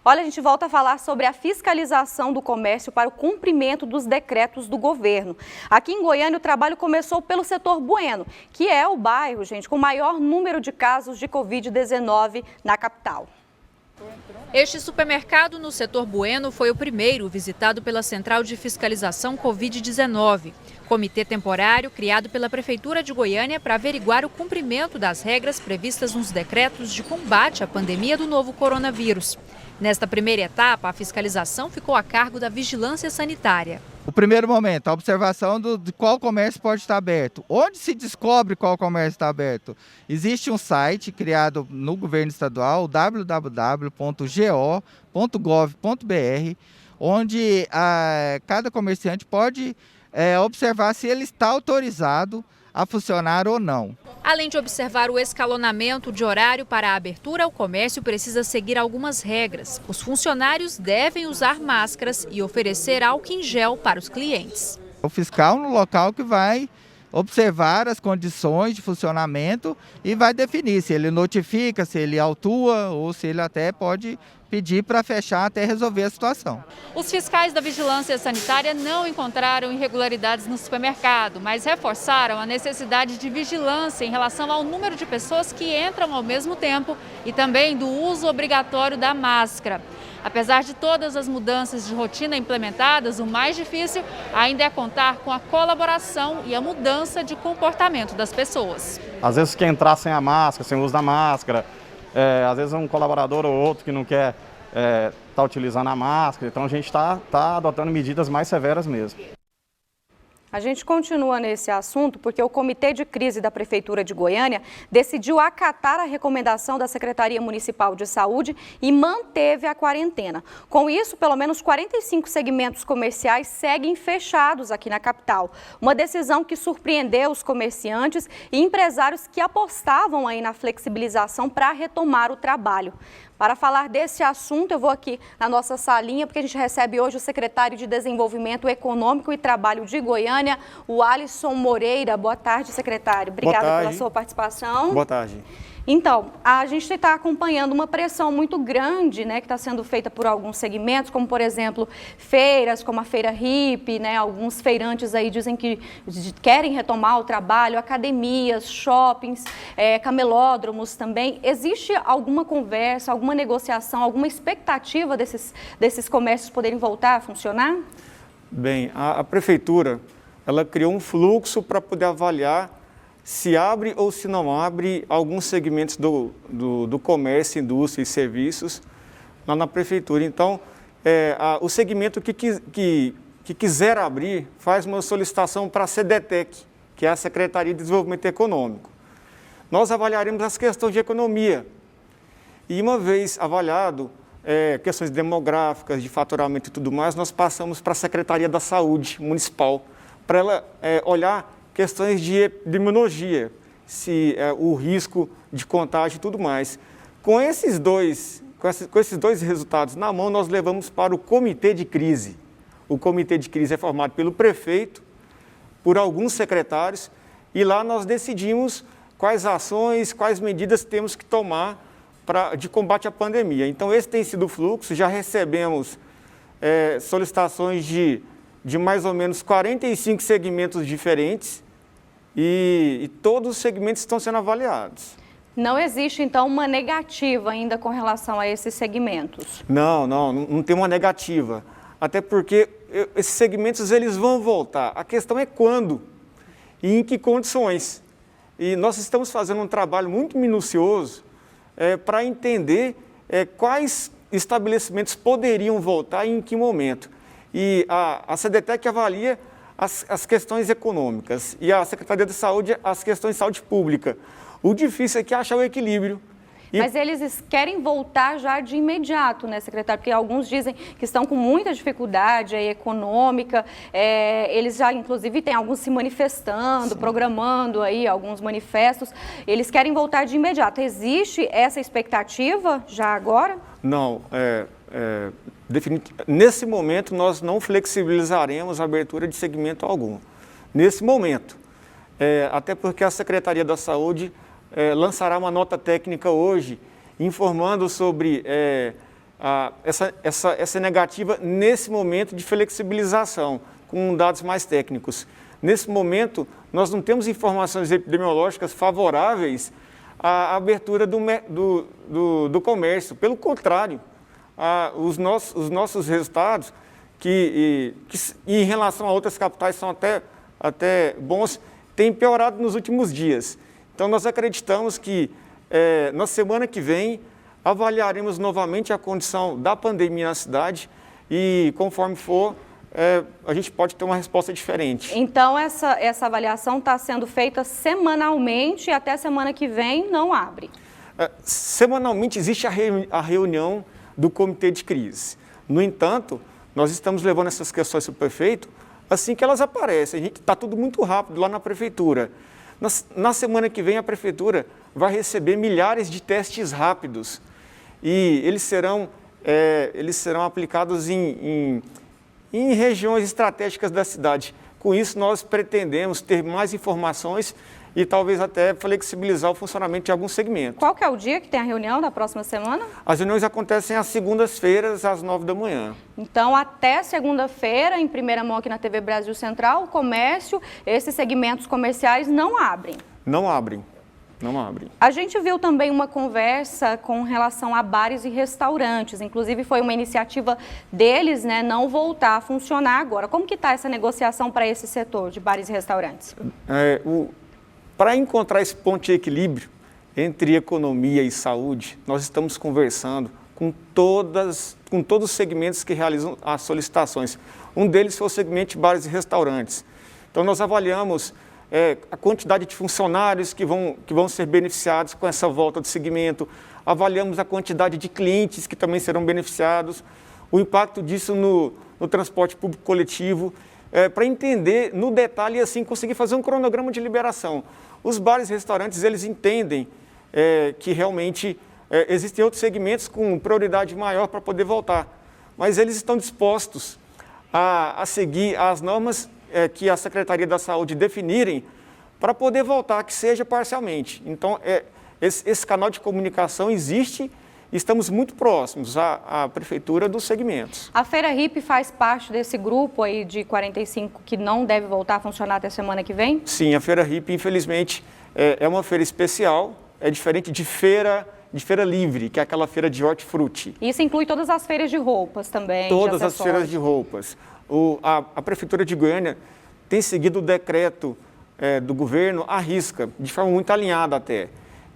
Olha, a gente volta a falar sobre a fiscalização do comércio para o cumprimento dos decretos do governo. Aqui em Goiânia, o trabalho começou pelo setor Bueno, que é o bairro, gente, com o maior número de casos de Covid-19 na capital. Este supermercado no setor Bueno foi o primeiro visitado pela Central de Fiscalização Covid-19, comitê temporário criado pela Prefeitura de Goiânia para averiguar o cumprimento das regras previstas nos decretos de combate à pandemia do novo coronavírus. Nesta primeira etapa, a fiscalização ficou a cargo da Vigilância Sanitária. O primeiro momento, a observação de qual comércio pode estar aberto. Onde se descobre qual comércio está aberto? Existe um site criado no governo estadual, www.go.gov.br, onde cada comerciante pode observar se ele está autorizado a funcionar ou não. Além de observar o escalonamento de horário para a abertura, o comércio precisa seguir algumas regras. Os funcionários devem usar máscaras e oferecer álcool em gel para os clientes. O fiscal no local que vai observar as condições de funcionamento e vai definir se ele notifica, se ele autua ou se ele até pode pedir para fechar até resolver a situação. Os fiscais da Vigilância Sanitária não encontraram irregularidades no supermercado, mas reforçaram a necessidade de vigilância em relação ao número de pessoas que entram ao mesmo tempo e também do uso obrigatório da máscara. Apesar de todas as mudanças de rotina implementadas, o mais difícil ainda é contar com a colaboração e a mudança de comportamento das pessoas. Às vezes quer entrar sem a máscara, sem o uso da máscara, às vezes um colaborador ou outro que não quer estar utilizando a máscara, então a gente está adotando medidas mais severas mesmo. A gente continua nesse assunto porque o Comitê de Crise da Prefeitura de Goiânia decidiu acatar a recomendação da Secretaria Municipal de Saúde e manteve a quarentena. Com isso, pelo menos 45 segmentos comerciais seguem fechados aqui na capital. Uma decisão que surpreendeu os comerciantes e empresários que apostavam aí na flexibilização para retomar o trabalho. Para falar desse assunto, eu vou aqui na nossa salinha, porque a gente recebe hoje o secretário de Desenvolvimento Econômico e Trabalho de Goiânia, o Alisson Moreira. Boa tarde, secretário. Obrigada pela sua participação. Boa tarde. Então, a gente está acompanhando uma pressão muito grande, né, que está sendo feita por alguns segmentos, como, por exemplo, feiras, como a Feira Hippie, né, alguns feirantes aí dizem que querem retomar o trabalho, academias, shoppings, camelódromos também. Existe alguma conversa, alguma negociação, alguma expectativa desses comércios poderem voltar a funcionar? Bem, a Prefeitura, ela criou um fluxo para poder avaliar se abre ou se não abre alguns segmentos do comércio, indústria e serviços lá na Prefeitura. Então, o segmento que quiser abrir faz uma solicitação para a SEDETEC, que é a Secretaria de Desenvolvimento Econômico. Nós avaliaremos as questões de economia e, uma vez avaliado questões demográficas, de faturamento e tudo mais, nós passamos para a Secretaria da Saúde Municipal, para ela olhar questões de epidemiologia, se o risco de contágio e tudo mais. Com esses dois resultados na mão, nós levamos para o Comitê de Crise. O Comitê de Crise é formado pelo prefeito, por alguns secretários, e lá nós decidimos quais ações, quais medidas temos que tomar de combate à pandemia. Então, esse tem sido o fluxo, já recebemos solicitações de mais ou menos 45 segmentos diferentes, e todos os segmentos estão sendo avaliados. Não existe, então, uma negativa ainda com relação a esses segmentos? Não tem uma negativa. Até porque esses segmentos eles vão voltar. A questão é quando e em que condições. E nós estamos fazendo um trabalho muito minucioso para entender quais estabelecimentos poderiam voltar e em que momento. E a SEDETEC avalia as questões econômicas e a Secretaria de Saúde as questões de saúde pública. O difícil é que achar o equilíbrio. Mas eles querem voltar já de imediato, né, secretário? Porque alguns dizem que estão com muita dificuldade aí, econômica, eles já, inclusive, têm alguns se manifestando, sim, programando aí alguns manifestos. Eles querem voltar de imediato. Existe essa expectativa já agora? Não, nesse momento nós não flexibilizaremos a abertura de segmento algum. Nesse momento, até porque a Secretaria da Saúde lançará uma nota técnica hoje, informando sobre essa negativa nesse momento de flexibilização, com dados mais técnicos. Nesse momento, nós não temos informações epidemiológicas favoráveis à abertura do comércio. Pelo contrário, os nossos resultados, que em relação a outras capitais são até bons, têm piorado nos últimos dias. Então, nós acreditamos que na semana que vem avaliaremos novamente a condição da pandemia na cidade e, conforme for, a gente pode ter uma resposta diferente. Então, essa avaliação está sendo feita semanalmente e até semana que vem não abre? Semanalmente existe a reunião do comitê de crise. No entanto, nós estamos levando essas questões para o prefeito assim que elas aparecem. Está tudo muito rápido lá na prefeitura. Na semana que vem, a prefeitura vai receber milhares de testes rápidos e eles serão aplicados em regiões estratégicas da cidade. Com isso, nós pretendemos ter mais informações e talvez até flexibilizar o funcionamento de alguns segmentos. Qual que é o dia que tem a reunião da próxima semana? As reuniões acontecem às segundas-feiras, às 9 da manhã. Então, até segunda-feira, em primeira mão aqui na TV Brasil Central, o comércio, esses segmentos comerciais não abrem. Não abrem. Não abrem. A gente viu também uma conversa com relação a bares e restaurantes, inclusive foi uma iniciativa deles, né, não voltar a funcionar agora. Como que está essa negociação para esse setor de bares e restaurantes? Para encontrar esse ponto de equilíbrio entre economia e saúde, nós estamos conversando com todos os segmentos que realizam as solicitações. Um deles foi o segmento de bares e restaurantes. Então, nós avaliamos a quantidade de funcionários que vão ser beneficiados com essa volta do segmento, avaliamos a quantidade de clientes que também serão beneficiados, o impacto disso no transporte público coletivo, para entender no detalhe e assim conseguir fazer um cronograma de liberação. Os bares e restaurantes, eles entendem que realmente existem outros segmentos com prioridade maior para poder voltar, mas eles estão dispostos a seguir as normas que a Secretaria da Saúde definirem para poder voltar, que seja parcialmente. Então, esse canal de comunicação existe. Estamos muito próximos à prefeitura dos segmentos. A Feira Hippie faz parte desse grupo aí de 45 que não deve voltar a funcionar até semana que vem? Sim, a Feira Hippie, infelizmente, é uma feira especial, é diferente de feira livre, que é aquela feira de hortifruti. Isso inclui todas as feiras de roupas também? Todas as feiras de roupas. A Prefeitura de Goiânia tem seguido o decreto do governo à risca, de forma muito alinhada até.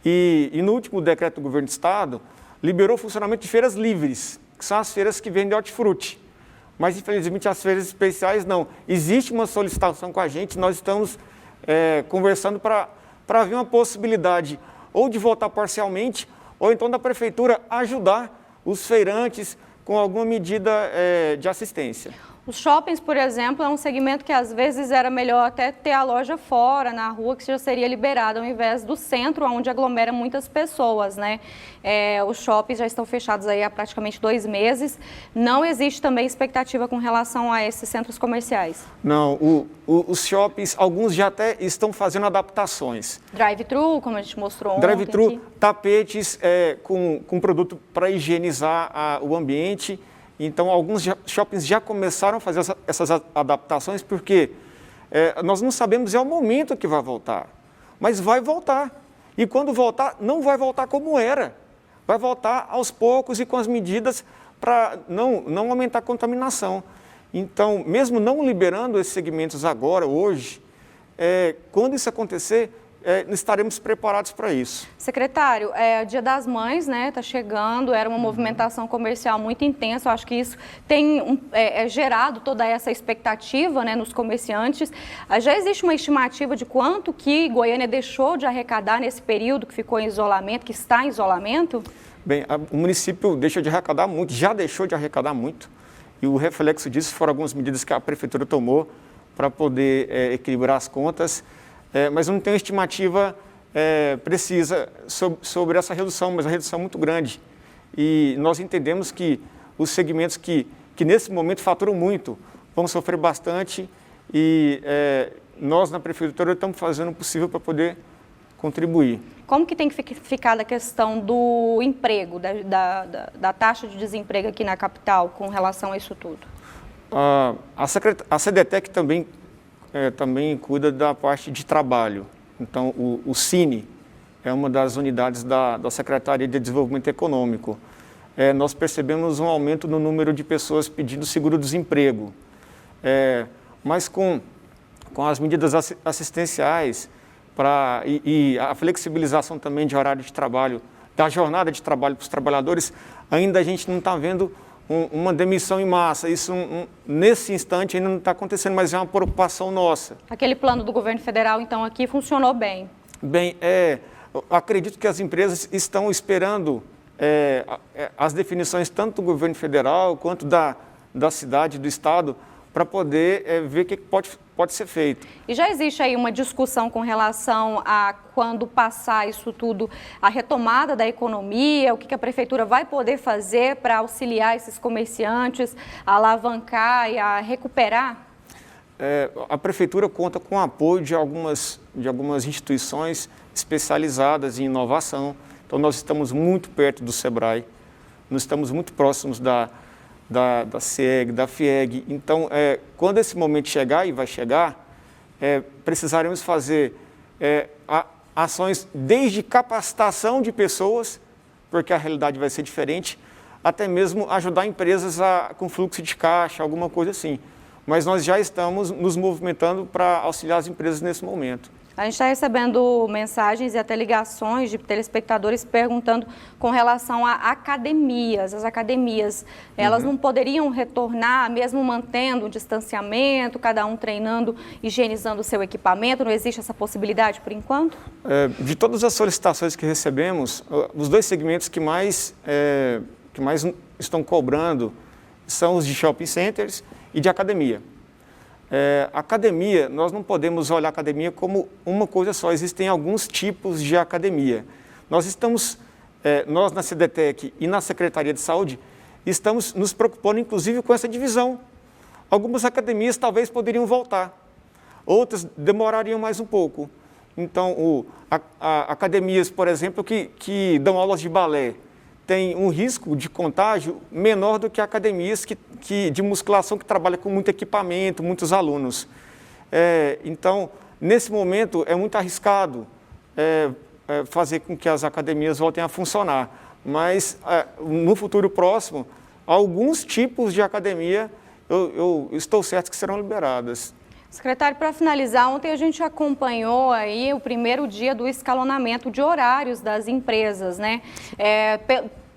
E no último decreto do governo do estado, liberou o funcionamento de feiras livres, que são as feiras que vendem hortifruti. Mas, infelizmente, as feiras especiais não. Existe uma solicitação com a gente, nós estamos conversando para ver uma possibilidade ou de voltar parcialmente, ou então da prefeitura ajudar os feirantes com alguma medida de assistência. Os shoppings, por exemplo, é um segmento que às vezes era melhor até ter a loja fora, na rua, que já seria liberada, ao invés do centro, onde aglomera muitas pessoas, né? Os shoppings já estão fechados aí há praticamente 2 meses. Não existe também expectativa com relação a esses centros comerciais? Não, os shoppings, alguns já até estão fazendo adaptações. Drive-thru, como a gente mostrou ontem. Drive-thru, tapetes com produto para higienizar o ambiente. Então, alguns shoppings já começaram a fazer essas adaptações, porque nós não sabemos o momento que vai voltar, mas vai voltar. E quando voltar, não vai voltar como era. Vai voltar aos poucos e com as medidas para não aumentar a contaminação. Então, mesmo não liberando esses segmentos agora, hoje, quando isso acontecer, estaremos preparados para isso. Secretário, Dia das Mães, né, está chegando, era uma movimentação comercial muito intensa, eu acho que isso tem gerado toda essa expectativa, né, nos comerciantes. Já existe uma estimativa de quanto que Goiânia deixou de arrecadar nesse período que ficou em isolamento, que está em isolamento? Bem, o município deixou de arrecadar muito, já deixou de arrecadar muito, e o reflexo disso foram algumas medidas que a prefeitura tomou para poder equilibrar as contas. Mas não tem uma estimativa precisa sobre essa redução, mas a redução é muito grande. E nós entendemos que os segmentos que nesse momento faturam muito vão sofrer bastante e nós na prefeitura estamos fazendo o possível para poder contribuir. Como que tem ficado a questão do emprego, da taxa de desemprego aqui na capital com relação a isso tudo? A CDTEC também cuida da parte de trabalho. Então, o Cine é uma das unidades da Secretaria de Desenvolvimento Econômico. Nós percebemos um aumento no número de pessoas pedindo seguro-desemprego. Mas com as medidas assistenciais e a flexibilização também de horário de trabalho, da jornada de trabalho para os trabalhadores, ainda a gente não está vendo uma demissão em massa. Isso, nesse instante, ainda não está acontecendo, mas é uma preocupação nossa. Aquele plano do governo federal, então, aqui funcionou bem? Bem, acredito que as empresas estão esperando as definições tanto do governo federal quanto da cidade, do estado, para poder ver o que pode ser feito. E já existe aí uma discussão com relação a quando passar isso tudo, a retomada da economia, o que a prefeitura vai poder fazer para auxiliar esses comerciantes a alavancar e a recuperar? A prefeitura conta com o apoio de algumas instituições especializadas em inovação. Então, nós estamos muito perto do SEBRAE, nós estamos muito próximos da CIEG, da FIEG. Então, quando esse momento chegar, e vai chegar, precisaremos fazer ações desde capacitação de pessoas, porque a realidade vai ser diferente, até mesmo ajudar empresas com fluxo de caixa, alguma coisa assim. Mas nós já estamos nos movimentando para auxiliar as empresas nesse momento. A gente está recebendo mensagens e até ligações de telespectadores perguntando com relação a academias. As academias, elas não poderiam retornar, mesmo mantendo o distanciamento, cada um treinando, higienizando o seu equipamento? Não existe essa possibilidade por enquanto? De todas as solicitações que recebemos, os dois segmentos que mais estão cobrando são os de shopping centers e de academia. Academia, nós não podemos olhar a academia como uma coisa só, existem alguns tipos de academia. Nós na CDTEC e na Secretaria de Saúde, estamos nos preocupando inclusive com essa divisão. Algumas academias talvez poderiam voltar, outras demorariam mais um pouco. Então, academias, por exemplo, que dão aulas de balé, tem um risco de contágio menor do que academias de musculação que trabalham com muito equipamento, muitos alunos. Então, nesse momento, é muito arriscado fazer com que as academias voltem a funcionar. Mas, no futuro próximo, alguns tipos de academia, eu estou certo que serão liberadas. Secretário, para finalizar, ontem a gente acompanhou aí o primeiro dia do escalonamento de horários das empresas, né?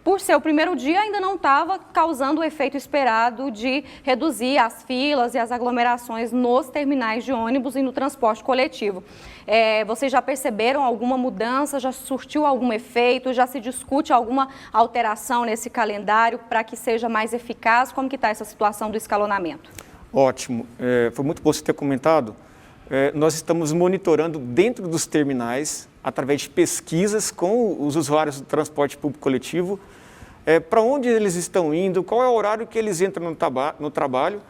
Por ser o primeiro dia, ainda não estava causando o efeito esperado de reduzir as filas e as aglomerações nos terminais de ônibus e no transporte coletivo. Vocês já perceberam alguma mudança? Já surtiu algum efeito? Já se discute alguma alteração nesse calendário para que seja mais eficaz? Como que está essa situação do escalonamento? Ótimo. Foi muito bom você ter comentado. Nós estamos monitorando dentro dos terminais, através de pesquisas com os usuários do transporte público coletivo, para onde eles estão indo, qual é o horário que eles entram no trabalho.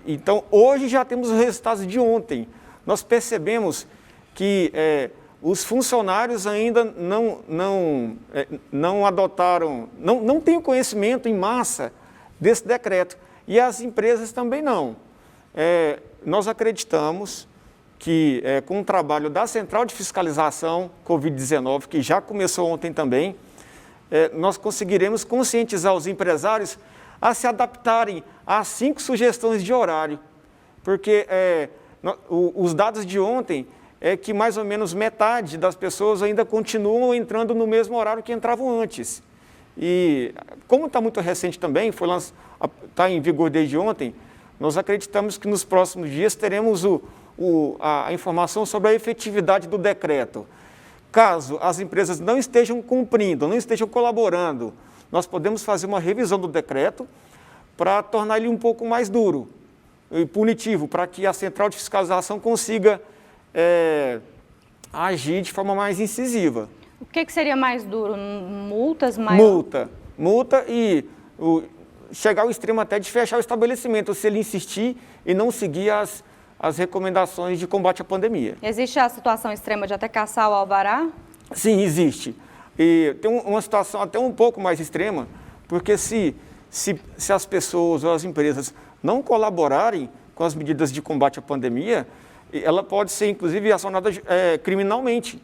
Então, hoje já temos os resultados de ontem. Nós percebemos que os funcionários ainda não adotaram, não têm conhecimento em massa desse decreto, e as empresas também não. Nós acreditamos que com o trabalho da Central de Fiscalização Covid-19, que já começou ontem também, nós conseguiremos conscientizar os empresários a se adaptarem às 5 sugestões de horário. Porque os dados de ontem é que mais ou menos metade das pessoas ainda continuam entrando no mesmo horário que entravam antes. E como está muito recente também, está em vigor desde ontem, nós acreditamos que nos próximos dias teremos a informação sobre a efetividade do decreto. Caso as empresas não estejam cumprindo, não estejam colaborando, nós podemos fazer uma revisão do decreto para tornar ele um pouco mais duro e punitivo, para que a Central de Fiscalização consiga agir de forma mais incisiva. O que seria mais duro? Multas maiores? Multa e chegar ao extremo até de fechar o estabelecimento, se ele insistir e não seguir as recomendações de combate à pandemia. Existe a situação extrema de até caçar o alvará? Sim, existe. E tem uma situação até um pouco mais extrema, porque se as pessoas ou as empresas não colaborarem com as medidas de combate à pandemia, ela pode ser, inclusive, acionada criminalmente,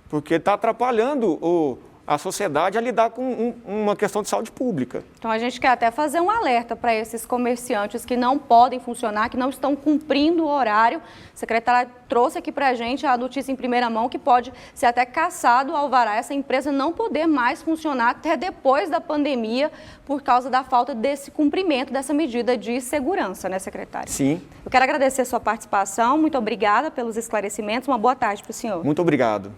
porque está atrapalhando a sociedade a lidar com uma questão de saúde pública. Então, a gente quer até fazer um alerta para esses comerciantes que não podem funcionar, que não estão cumprindo o horário. A secretária trouxe aqui para a gente a notícia em primeira mão que pode ser até cassado o alvará, essa empresa não poder mais funcionar até depois da pandemia por causa da falta desse cumprimento dessa medida de segurança, né, secretária? Sim. Eu quero agradecer a sua participação, muito obrigada pelos esclarecimentos, uma boa tarde para o senhor. Muito obrigado.